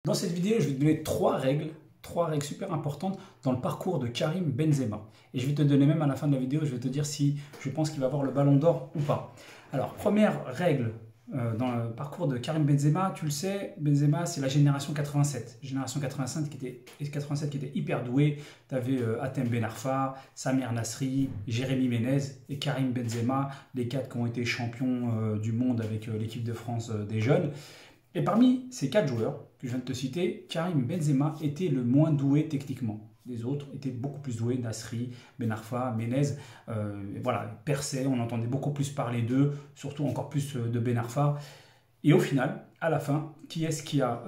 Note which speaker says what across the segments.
Speaker 1: Dans cette vidéo, je vais te donner trois règles super importantes dans le parcours de Karim Benzema. Et je vais te donner même à la fin de la vidéo, je vais te dire si je pense qu'il va avoir le ballon d'or ou pas. Alors, première règle dans le parcours de Karim Benzema, tu le sais, Benzema c'est la génération 87. Génération 87 qui était hyper douée. Tu avais Hatem Ben Arfa, Samir Nasri, Jérémy Ménez et Karim Benzema, les quatre qui ont été champions du monde avec l'équipe de France des jeunes. Et parmi ces quatre joueurs que je viens de te citer, Karim Benzema était le moins doué techniquement. Les autres étaient beaucoup plus doués, Nasri, Ben Arfa, Ménez, voilà, perçaient, on entendait beaucoup plus parler d'eux, surtout encore plus de Ben Arfa. Et au final, à la fin, qui est-ce qui a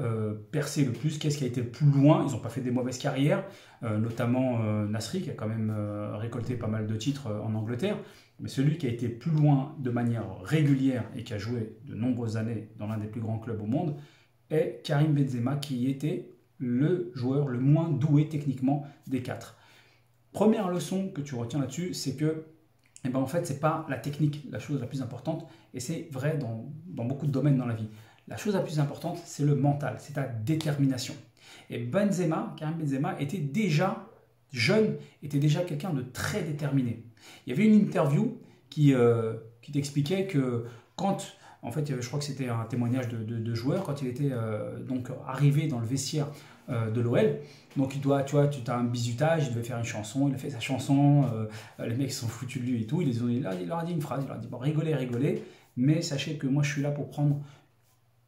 Speaker 1: percé le plus? Qui est-ce qui a été le plus loin? Ils n'ont pas fait des mauvaises carrières, notamment Nasri, qui a quand même récolté pas mal de titres en Angleterre. Mais celui qui a été plus loin de manière régulière et qui a joué de nombreuses années dans l'un des plus grands clubs au monde est Karim Benzema, qui était le joueur le moins doué techniquement des quatre. Première leçon que tu retiens là-dessus, c'est que en fait, ce n'est pas la technique la chose la plus importante, et c'est vrai dans beaucoup de domaines dans la vie. La chose la plus importante, c'est le mental, c'est ta détermination. Et Karim Benzema était déjà jeune, était déjà quelqu'un de très déterminé. Il y avait une interview qui t'expliquait que quand, en fait, je crois que c'était un témoignage de joueur, quand il était donc arrivé dans le vestiaire de l'OL, donc tu as un bisutage, il devait faire une chanson, il a fait sa chanson, les mecs sont foutus de lui et tout, il leur a dit une phrase, il leur a dit bon, rigolez, mais sachez que moi je suis là pour prendre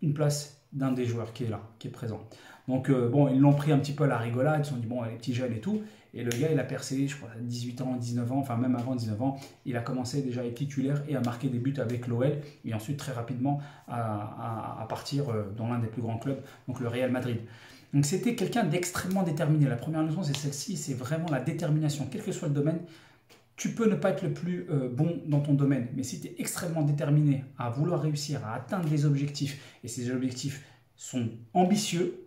Speaker 1: une place d'un des joueurs qui est là, qui est présent. Donc bon, ils l'ont pris un petit peu à la rigolade, ils se sont dit bon, les petits jeunes et tout, et le gars il a percé, je crois, 18 ans, 19 ans, enfin même avant 19 ans, il a commencé déjà à être titulaire et à marquer des buts avec l'OL, et ensuite très rapidement à partir dans l'un des plus grands clubs, donc le Real Madrid. Donc c'était quelqu'un d'extrêmement déterminé. La première leçon c'est celle-ci, c'est vraiment la détermination, quel que soit le domaine. Tu peux ne pas être le plus bon dans ton domaine, mais si tu es extrêmement déterminé à vouloir réussir, à atteindre des objectifs, et ces objectifs sont ambitieux,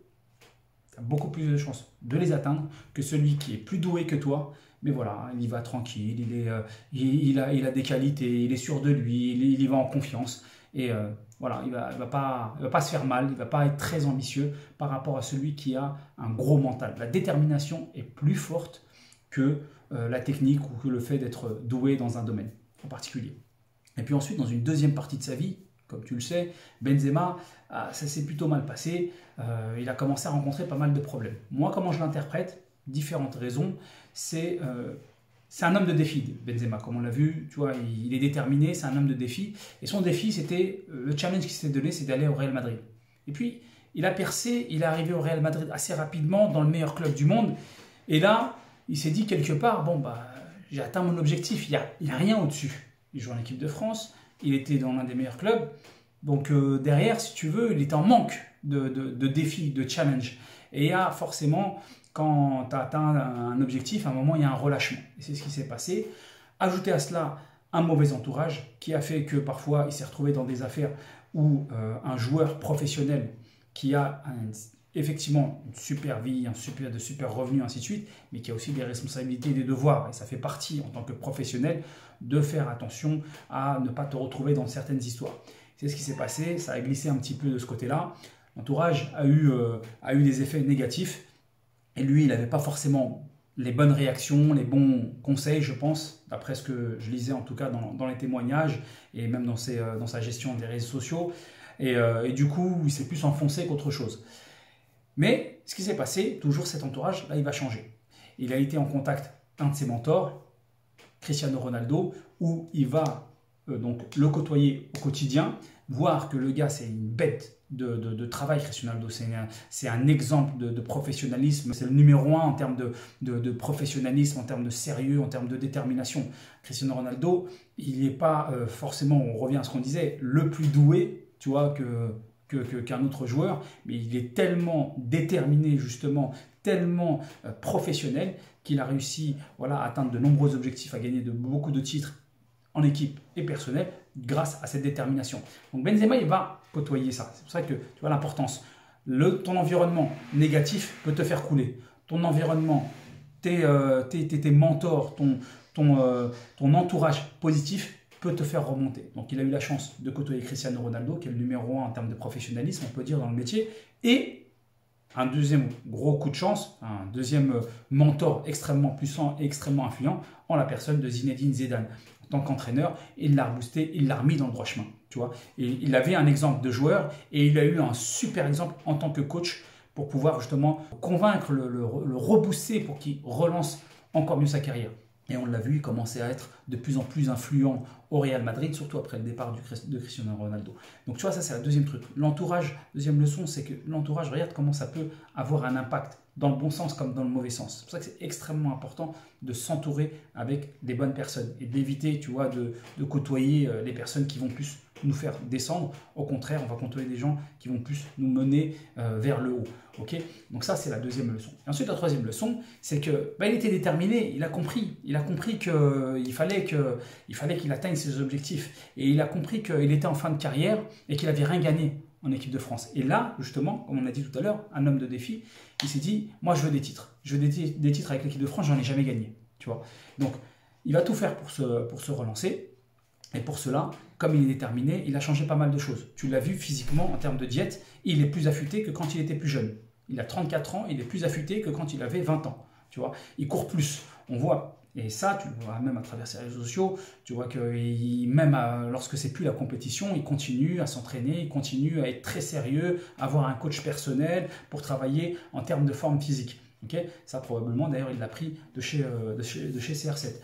Speaker 1: tu as beaucoup plus de chances de les atteindre que celui qui est plus doué que toi. Mais voilà, il y va tranquille, il a des qualités, il est sûr de lui, il y va en confiance. Et voilà, il va pas se faire mal, il ne va pas être très ambitieux par rapport à celui qui a un gros mental. La détermination est plus forte que la technique ou que le fait d'être doué dans un domaine en particulier. Et puis ensuite, dans une deuxième partie de sa vie, comme tu le sais, Benzema, ça s'est plutôt mal passé. Il a commencé à rencontrer pas mal de problèmes. Moi, comment je l'interprète? Différentes raisons. C'est un homme de défi, Benzema. Comme on l'a vu, tu vois, il est déterminé, c'est un homme de défi. Et son défi, c'était, le challenge qu'il s'était donné, c'est d'aller au Real Madrid. Et puis, il a percé, il est arrivé au Real Madrid assez rapidement, dans le meilleur club du monde. Et là, il s'est dit quelque part, bon, bah, j'ai atteint mon objectif, il n'y a rien au-dessus. Il joue en équipe de France, il était dans l'un des meilleurs clubs. Donc derrière, si tu veux, il était en manque de défis, de challenge. Et il y a forcément, quand tu as atteint un objectif, à un moment, il y a un relâchement. Et c'est ce qui s'est passé. Ajouter à cela un mauvais entourage qui a fait que parfois, il s'est retrouvé dans des affaires où un joueur professionnel qui a effectivement une super vie, de super revenus, ainsi de suite, mais qui a aussi des responsabilités et des devoirs. Et ça fait partie, en tant que professionnel, de faire attention à ne pas te retrouver dans certaines histoires. C'est ce qui s'est passé, ça a glissé un petit peu de ce côté-là. L'entourage a eu des effets négatifs, et lui, il n'avait pas forcément les bonnes réactions, les bons conseils, je pense, d'après ce que je lisais en tout cas dans les témoignages, et même dans sa gestion des réseaux sociaux. Et du coup, il s'est plus enfoncé qu'autre chose. Mais ce qui s'est passé, toujours cet entourage, là, il va changer. Il a été en contact un de ses mentors, Cristiano Ronaldo, où il va donc le côtoyer au quotidien, voir que le gars, c'est une bête de travail, Cristiano Ronaldo. C'est un exemple de professionnalisme. C'est le numéro 1 en termes de professionnalisme, en termes de sérieux, en termes de détermination. Cristiano Ronaldo, il n'est pas forcément, on revient à ce qu'on disait, le plus doué, tu vois, qu'un autre joueur, mais il est tellement déterminé justement, tellement professionnel qu'il a réussi, voilà, à atteindre de nombreux objectifs, à gagner beaucoup de titres en équipe et personnel grâce à cette détermination. Donc Benzema, il va côtoyer ça. C'est pour ça que tu vois l'importance. Ton environnement négatif peut te faire couler. Ton environnement, tes mentors, ton entourage positif peut te faire remonter. Donc il a eu la chance de côtoyer Cristiano Ronaldo, qui est le numéro 1 en termes de professionnalisme, on peut dire, dans le métier, et un deuxième gros coup de chance, un deuxième mentor extrêmement puissant et extrêmement influent en la personne de Zinedine Zidane. En tant qu'entraîneur, il l'a reboosté, il l'a remis dans le droit chemin. Tu vois, et il avait un exemple de joueur et il a eu un super exemple en tant que coach pour pouvoir justement convaincre, le rebooster pour qu'il relance encore mieux sa carrière. Et on l'a vu, il commençait à être de plus en plus influent au Real Madrid, surtout après le départ de Cristiano Ronaldo. Donc tu vois, ça c'est le deuxième truc. L'entourage, deuxième leçon, c'est que l'entourage, regarde comment ça peut avoir un impact, dans le bon sens comme dans le mauvais sens. C'est pour ça que c'est extrêmement important de s'entourer avec des bonnes personnes et d'éviter, tu vois, de côtoyer les personnes qui vont plus nous faire descendre. Au contraire, on va côtoyer des gens qui vont plus nous mener vers le haut. Okay, donc ça, c'est la deuxième leçon. Et ensuite, la troisième leçon, c'est que il était déterminé, il a compris qu'il fallait qu'il atteigne ses objectifs. Et il a compris qu'il était en fin de carrière et qu'il n'avait rien gagné en équipe de France. Et là, justement, comme on a dit tout à l'heure, un homme de défi, il s'est dit, moi je veux des titres. Je veux des titres avec l'équipe de France, j'en ai jamais gagné. Tu vois. Donc, il va tout faire pour se relancer. Et pour cela, comme il est déterminé, il a changé pas mal de choses. Tu l'as vu physiquement, en termes de diète, il est plus affûté que quand il était plus jeune. Il a 34 ans, il est plus affûté que quand il avait 20 ans. Tu vois, il court plus. On voit, et ça, tu le vois même à travers ses réseaux sociaux, tu vois que même lorsque c'est plus la compétition, il continue à s'entraîner, il continue à être très sérieux, à avoir un coach personnel pour travailler en termes de forme physique. Okay, ça, probablement, d'ailleurs, il l'a pris de chez CR7.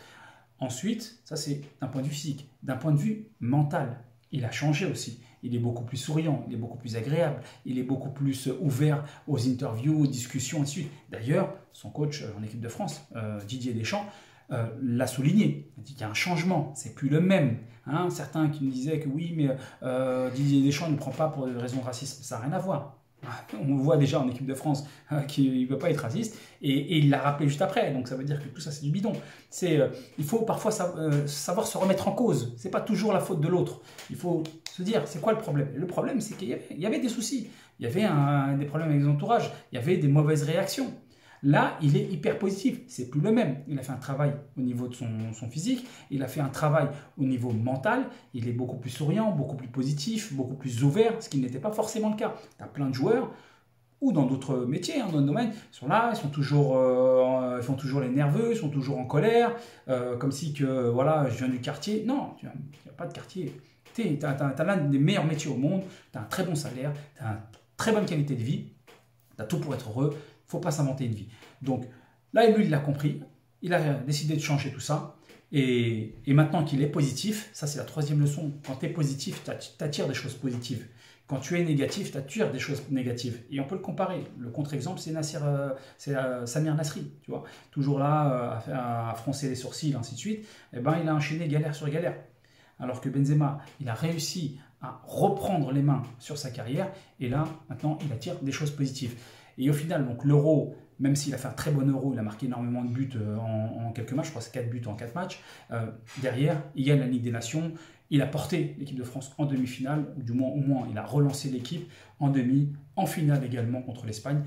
Speaker 1: Ensuite, ça c'est d'un point de vue physique. D'un point de vue mental, il a changé aussi. Il est beaucoup plus souriant, il est beaucoup plus agréable, il est beaucoup plus ouvert aux interviews, aux discussions, ainsi de suite. D'ailleurs, son coach en équipe de France, Didier Deschamps, l'a souligné. Il a dit qu'il y a un changement, c'est plus le même. Hein, certains qui me disaient que oui, mais Didier Deschamps ne prend pas pour des raisons racistes. Ça n'a rien à voir. On voit déjà en équipe de France qu'il ne veut pas être raciste et il l'a rappelé juste après, donc ça veut dire que tout ça c'est du bidon. Il faut parfois savoir se remettre en cause, c'est pas toujours la faute de l'autre. Il faut se dire c'est quoi le problème. Le problème c'est qu'il y avait des soucis, il y avait des problèmes avec les entourages, il y avait des mauvaises réactions. Là, il est hyper positif, c'est plus le même. Il a fait un travail au niveau de son physique, il a fait un travail au niveau mental, il est beaucoup plus souriant, beaucoup plus positif, beaucoup plus ouvert, ce qui n'était pas forcément le cas. Tu as plein de joueurs, ou dans d'autres métiers, dans d'autres domaines, ils sont là, ils font toujours les nerveux, ils sont toujours en colère, comme si que, voilà, je viens du quartier. Non, il n'y a pas de quartier. Tu as l'un des meilleurs métiers au monde, tu as un très bon salaire, tu as une très bonne qualité de vie, tu as tout pour être heureux. Il ne faut pas s'inventer une vie. Donc là, lui, il l'a compris. Il a décidé de changer tout ça. Et maintenant qu'il est positif, ça c'est la troisième leçon. Quand tu es positif, tu attires des choses positives. Quand tu es négatif, tu attires des choses négatives. Et on peut le comparer. Le contre-exemple, c'est Samir Nasri. Tu vois, toujours là à froncer les sourcils, ainsi de suite. Et ben, il a enchaîné galère sur galère. Alors que Benzema, il a réussi à reprendre les mains sur sa carrière. Et là, maintenant, il attire des choses positives. Et au final, donc l'Euro, même s'il a fait un très bon Euro, il a marqué énormément de buts en quelques matchs, je crois que c'est 4 buts en 4 matchs. Derrière, il gagne la Ligue des Nations, il a porté l'équipe de France en demi-finale, ou du moins au moins il a relancé l'équipe en demi, en finale également contre l'Espagne.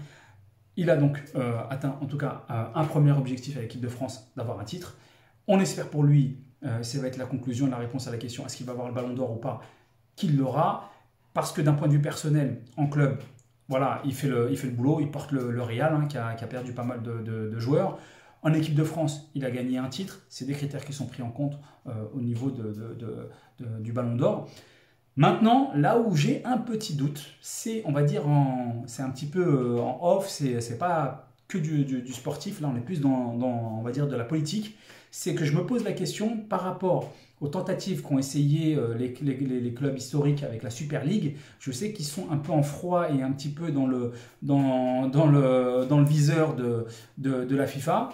Speaker 1: Il a donc atteint en tout cas un premier objectif à l'équipe de France, d'avoir un titre. On espère pour lui, ça va être la conclusion, la réponse à la question, est-ce qu'il va avoir le Ballon d'Or ou pas, qu'il l'aura, parce que d'un point de vue personnel, en club, voilà, il fait le boulot, il porte le Real hein, qui a perdu pas mal de joueurs. En équipe de France, il a gagné un titre. C'est des critères qui sont pris en compte au niveau du Ballon d'Or. Maintenant, là où j'ai un petit doute, c'est, on va dire, c'est un petit peu en off, c'est pas que du sportif, là on est plus dans, on va dire, de la politique. C'est que je me pose la question par rapport aux tentatives qu'ont essayé les clubs historiques avec la Super League. Je sais qu'ils sont un peu en froid et un petit peu dans le viseur de la FIFA.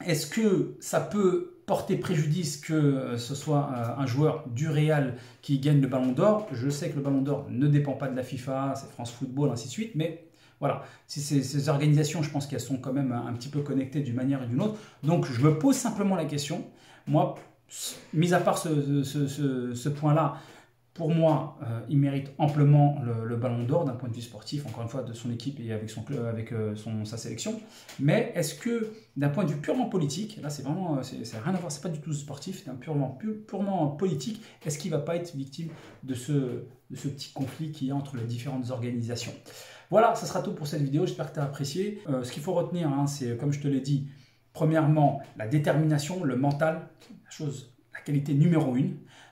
Speaker 1: Est-ce que ça peut porter préjudice que ce soit un joueur du Real qui gagne le Ballon d'Or? Je sais que le Ballon d'Or ne dépend pas de la FIFA, c'est France Football, ainsi de suite, mais voilà, ces organisations, je pense qu'elles sont quand même un petit peu connectées d'une manière et d'une autre. Donc, je me pose simplement la question. Moi, mis à part ce point-là, Pour moi, il mérite amplement le ballon d'or d'un point de vue sportif, encore une fois, de son équipe et avec son club, avec sa sélection. Mais est-ce que, d'un point de vue purement politique, là c'est vraiment, c'est rien à voir, c'est pas du tout sportif, c'est purement politique, est-ce qu'il ne va pas être victime de ce petit conflit qu'il y a entre les différentes organisations? Voilà, ça sera tout pour cette vidéo, j'espère que tu as apprécié. Ce qu'il faut retenir, hein, c'est, comme je te l'ai dit, premièrement, la détermination, le mental, la qualité numéro 1.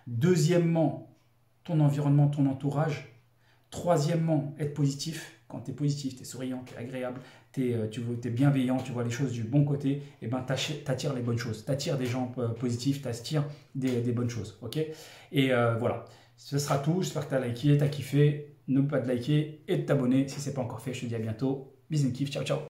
Speaker 1: Deuxièmement, ton environnement, ton entourage. Troisièmement, être positif. Quand tu es positif, tu es souriant, tu es agréable, tu es bienveillant, tu vois les choses du bon côté, et ben tu attires les bonnes choses. Tu attires des gens positifs, tu attires des bonnes choses. Okay, et voilà, ce sera tout. J'espère que tu as liké, tu as kiffé. N'oublie pas de liker et de t'abonner si ce n'est pas encore fait. Je te dis à bientôt. Bisous, kiff, ciao, ciao.